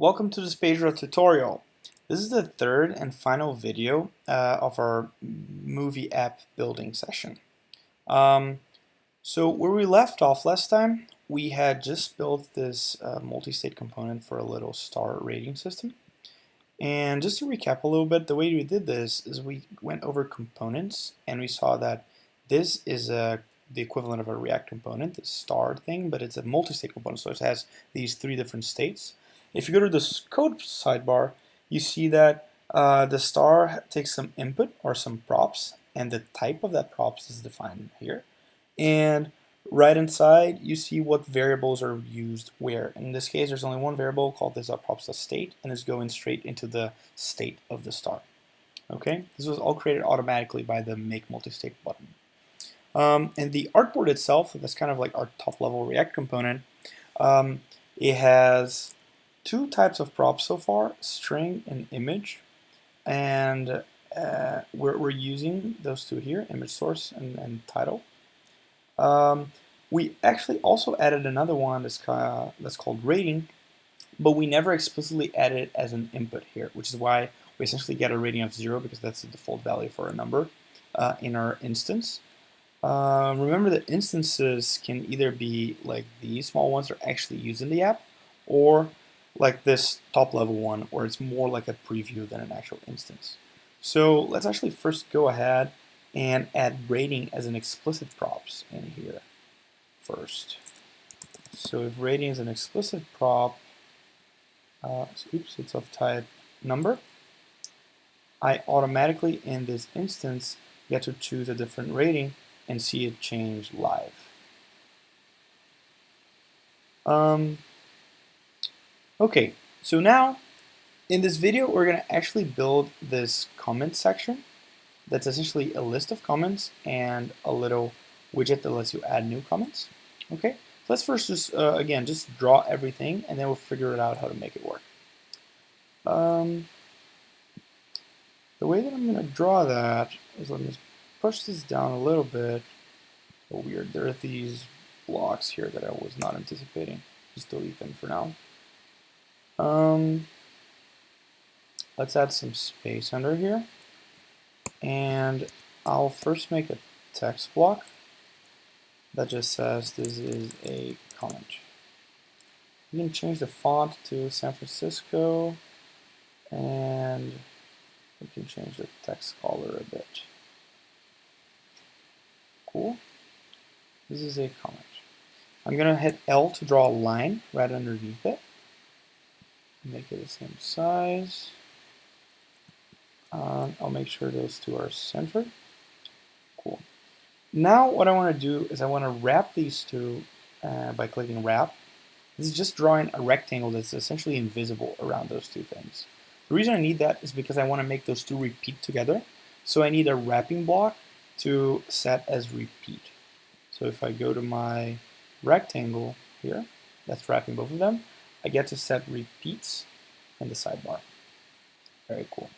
Welcome to this Pagedraw tutorial. This is the third and final video of our movie app building session. So where we left off last time, we had just built this multi-state component for a little star rating system. And just to recap a little bit, the way we did this is we went over components and we saw that this is the equivalent of a React component, the star thing, but it's a multi-state component, so it has these three different states. If you go to the code sidebar, you see that the star takes some input or some props, and the type of that props is defined here. And right inside, you see what variables are used where. In this case, there's only one variable called this.props.state, and it's going straight into the state of the star. Okay, this was all created automatically by the make multi-state button. And the artboard itself, that's kind of like our top-level React component. It has two types of props so far, string and image, and we're using those two here, image source and title. We actually also added another one that's called rating, but we never explicitly added it as an input here, which is why we essentially get a rating of 0 because that's the default value for a number in our instance. Remember that instances can either be like these small ones that are actually used in the app, or like this top level one where it's more like a preview than an actual instance. So let's actually first go ahead and add rating as an explicit props in here first. So if rating is an explicit prop, it's of type number, I automatically in this instance get to choose a different rating and see it change live. Okay, so now in this video we're going to actually build this comment section that's essentially a list of comments and a little widget that lets you add new comments. Okay, so let's first just again just draw everything and then we'll figure it out how to make it work. The way that I'm going to draw that is, let me just push this down a little bit. Oh, weird, there are these blocks here that I was not anticipating. Just delete them for now. Let's add some space under here. And I'll first make a text block that just says this is a comment. You can change the font to San Francisco, and we can change the text color a bit. Cool. This is a comment. I'm going to hit L to draw a line right underneath it. Make it the same size. I'll make sure those two are centered. Cool. Now what I want to do is I want to wrap these two by clicking wrap. This is just drawing a rectangle that's essentially invisible around those two things. The reason I need that is because I want to make those two repeat together. So I need a wrapping block to set as repeat. So if I go to my rectangle here, that's wrapping both of them, I get to set repeats in the sidebar. Very cool.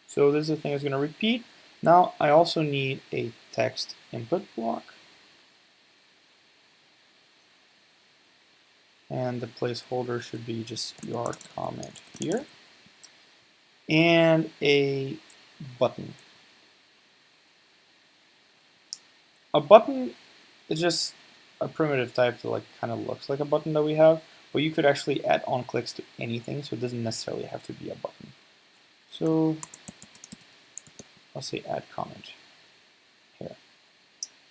So this is the thing that's going to repeat. Now I also need a text input block. And the placeholder should be just your comment here. And a button. A button is just a primitive type that kind of looks like a button that we have, but you could actually add on clicks to anything, so it doesn't necessarily have to be a button. So I'll say add comment here.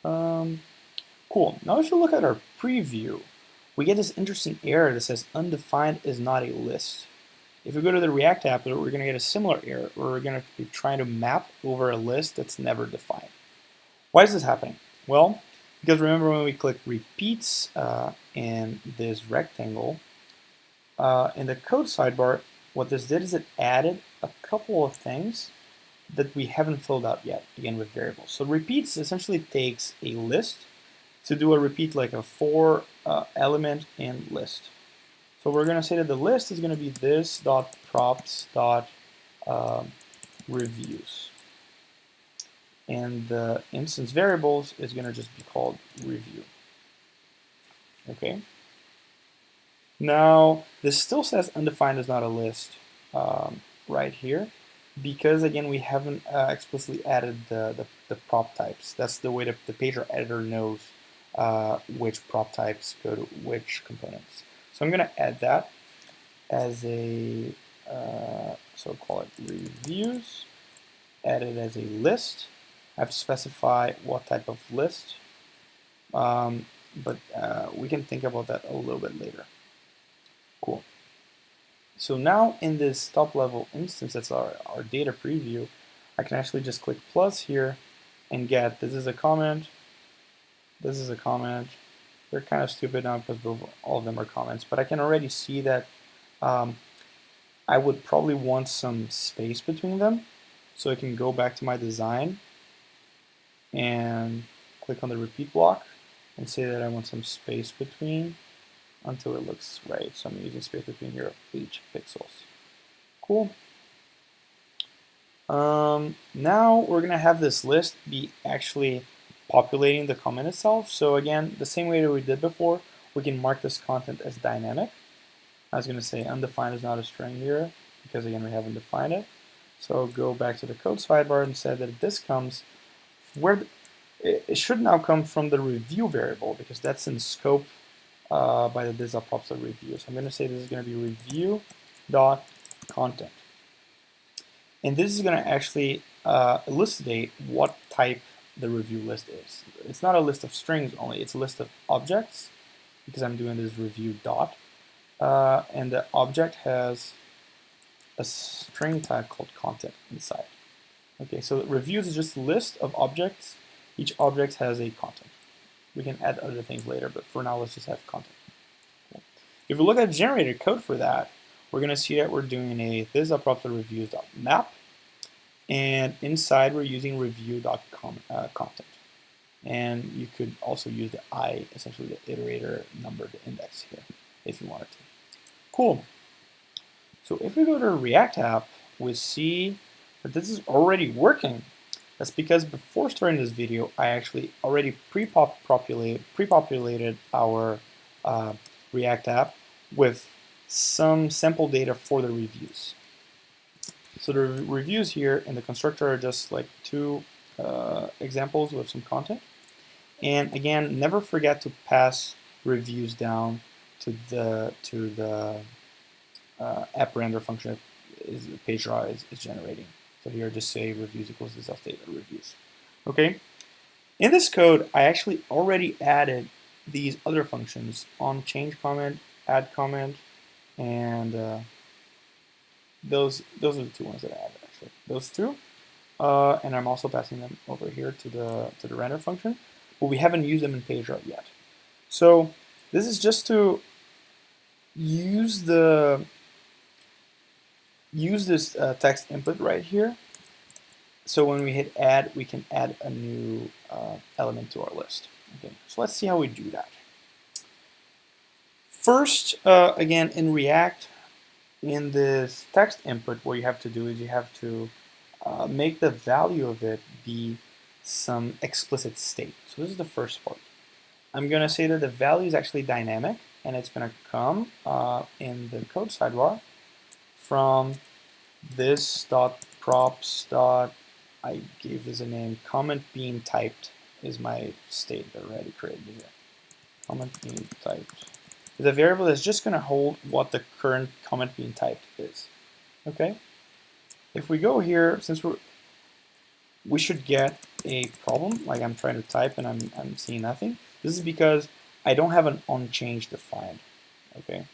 Cool. Now if you look at our preview, we get this interesting error that says undefined is not a list. If we go to the React app, we're going to get a similar error where we're going to be trying to map over a list that's never defined. Why is this happening? Well, because remember when we click repeats in this rectangle, in the code sidebar, what this did is it added a couple of things that we haven't filled out yet, again with variables. So repeats essentially takes a list to do a repeat like a 4 element in list. So we're going to say that the list is going to be this.props.reviews. And the instance variables is going to just be called review. Okay. Now, this still says undefined is not a list right here, because again, we haven't explicitly added the prop types. That's the way the Pagedraw editor knows which prop types go to which components. So I'm going to add that as a, so call it reviews, add it as a list. I have to specify what type of list, but we can think about that a little bit later. Cool. So now in this top level instance, that's our data preview, I can actually just click plus here and get, this is a comment, this is a comment. They're kind of stupid now because all of them are comments, but I can already see that I would probably want some space between them. So I can go back to my design and click on the repeat block and say that I want some space between until it looks right. So I'm using space between here of 8 pixels. Cool. Now we're going to have this list be actually populating the comment itself. So again, the same way that we did before, we can mark this content as dynamic. I was going to say undefined is not a string here because again we haven't defined it. So go back to the code sidebar and say that this comes where it should now come from the review variable because that's in scope by the this.props.review. So I'm going to say this is going to be review.content. And this is going to actually elucidate what type the review list is. It's not a list of strings only, it's a list of objects because I'm doing this review dot. And the object has a string type called content inside. Okay, so reviews is just a list of objects. Each object has a content. We can add other things later, but for now, let's just have content. Cool. If we look at generated code for that, we're going to see that we're doing a this.props.reviews.map, and inside we're using review.content. And you could also use the I, essentially the iterator number, the index here, if you wanted to. Cool. So if we go to a React app, we see that this is already working. That's because before starting this video, I actually already pre-populated our React app with some sample data for the reviews. So the reviews here in the constructor are just like two examples with some content. And again, never forget to pass reviews down to the app render function that Pagedraw is generating. So here, just say reviews equals this update reviews. Okay. In this code, I actually already added these other functions on change comment, add comment, and those are the two ones that I added actually. Those two, and I'm also passing them over here to the render function, but we haven't used them in Pagedraw yet. So this is just to use this text input right here. So when we hit add, we can add a new element to our list. Okay, so let's see how we do that. First, again, in React, in this text input, what you have to do is you have to make the value of it be some explicit state. So this is the first part. I'm going to say that the value is actually dynamic, and it's going to come in the code sidebar from this.props. I gave this a name. Comment being typed is my state that I already created here. Comment being typed is a variable that's just going to hold what the current comment being typed is. Okay. If we go here, since we should get a problem, like I'm trying to type and I'm seeing nothing. This is because I don't have an onChange defined. Okay.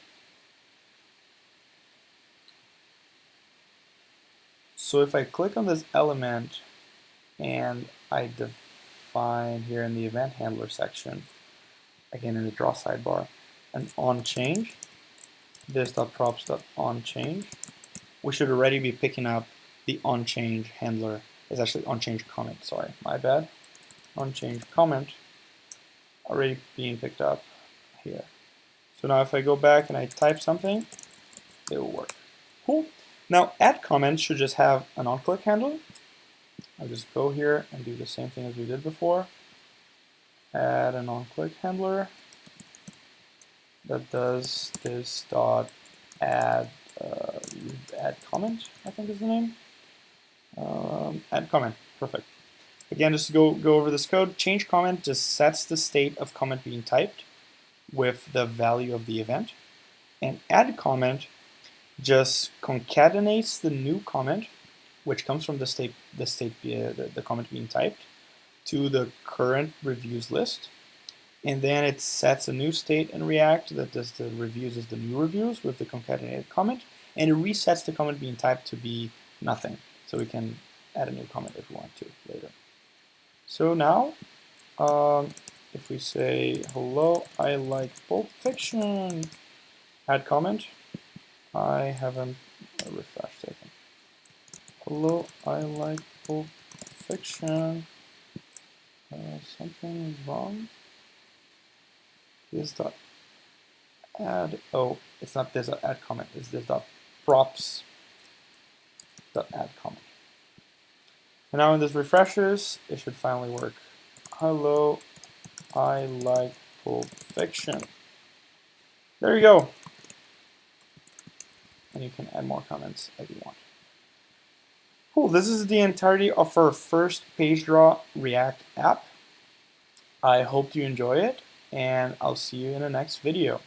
So if I click on this element and I define here in the event handler section, again in the draw sidebar, an onChange, this.props.onChange, we should already be picking up the onChange handler. It's actually onChange comment, sorry, my bad. onChange comment already being picked up here. So now if I go back and I type something, it will work. Cool. Now add comment should just have an onClick handler. I'll just go here and do the same thing as we did before. Add an onClick handler. that does this dot add add comment, I think is the name. Add comment, perfect. Again, just to go over this code, change comment just sets the state of comment being typed with the value of the event, and add comment just concatenates the new comment, which comes from the comment being typed, to the current reviews list, and then it sets a new state in React that does the reviews as the new reviews with the concatenated comment, and it resets the comment being typed to be nothing, so we can add a new comment if we want to later. So now, if we say, hello, I like Pulp Fiction, add comment, I haven't refreshed, I think. Hello, I like Pulp Fiction, something is wrong. This dot add, oh, it's not this add comment, it's this dot props dot add comment. And now when this refreshes, it should finally work. Hello, I like Pulp Fiction. There you go. And you can add more comments if you want. Cool, this is the entirety of our first Pagedraw React app. I hope you enjoy it, and I'll see you in the next video.